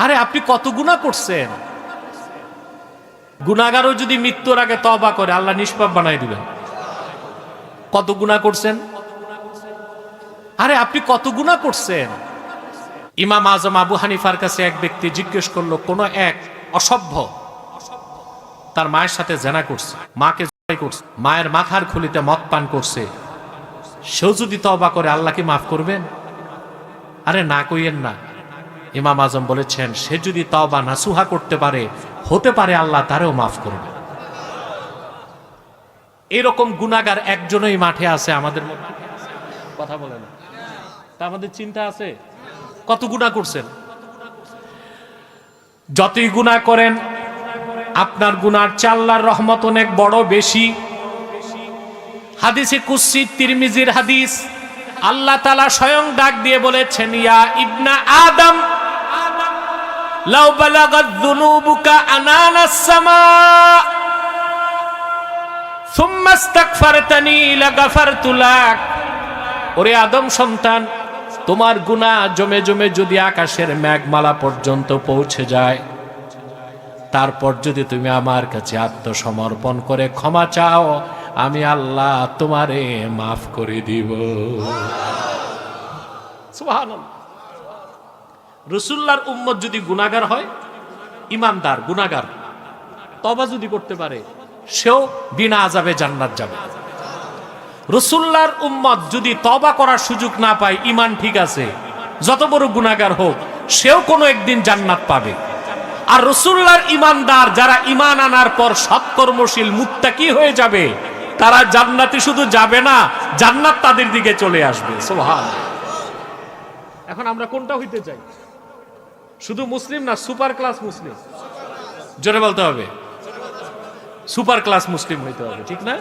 আরে আপনি কত গুনাহ করছেন। গুনাহগারও যদি মৃত্যুর আগে তওবা করে আল্লাহ নিষ্পাপ বানাই দিবেন। কত গুনাহ করছেন। আরে আপনি কত গুনাহ করছেন। ইমাম আজম আবু হানিফার কাছে এক ব্যক্তি জিজ্ঞেস করলো, কোন এক অসভ্য তার মায়ের সাথে জেনা করছে, মাকে জবাই করছে, মায়ের মাথার খুলিতে মদ পান করছে, সেও যদি তওবা করে আল্লাহ কি মাফ করবেন? আরে না কইয়েন না। ইমাম আজম বলেছেন, সে যদি তওবা নাসুহা করতে পারে, হতে পারে আল্লাহ তারেও মাফ করবে। এরকম গুনাহগার একজনই মাঠে আছে আমাদের মধ্যে, কথা বলে না। তা আমাদের চিন্তা আছে কত গুনাহ করছেন। যতই গুনাহ করেন আপনার গুনার চেয়ে আল্লাহর রহমত অনেক বড় বেশি। হাদিসে কুদসি তিরমিজির হাদিস, আল্লাহ তাআলা স্বয়ং ডাক দিয়ে বলেছেন, ইয়া ইবনা আদম লাউ বালাগাত যুনুবুকা আনানাস সামা সুম্মা ইস্তাগফারতানি লাগাফারতু লাক। ওরে আদম সন্তান, তোমার গুনাহ জমে জমে যদি আকাশের মেঘমালা পর্যন্ত পৌঁছে যায়, তারপর যদি তুমি আমার কাছে আত্মসমর্পণ করে ক্ষমা চাও, আমি আল্লাহ তোমারে মাফ করে দিব। সুবহানাল্লাহ। রাসূলুল্লাহর উম্মত যদি গুনাহগার হয়, ঈমানদার গুনাহগার, তওবা যদি করতে পারে, সেও বিনা আযাবে জান্নাত যাবে। রাসূলুল্লাহর উম্মত যদি তওবা করার সুযোগ না পায়, ঈমান ঠিক আছে, যত বড় গুনাহগার হোক, সেও কোনো একদিন জান্নাত পাবে। আর রাসূলুল্লাহর ঈমানদার যারা ঈমান আনার পর সৎকর্মশীল মুত্তাকি হয়ে যাবে, তারা জান্নাতে শুধু যাবে না, জান্নাত তাদের দিকে চলে আসবে। সুবহানাল্লাহ। এখন আমরা কোনটা হইতে চাই? শুধু মুসলিম না, সুপার ক্লাস মুসলিম? জোরে বলতে হবে, সুপার ক্লাস মুসলিম হইতে হবে, ঠিক না?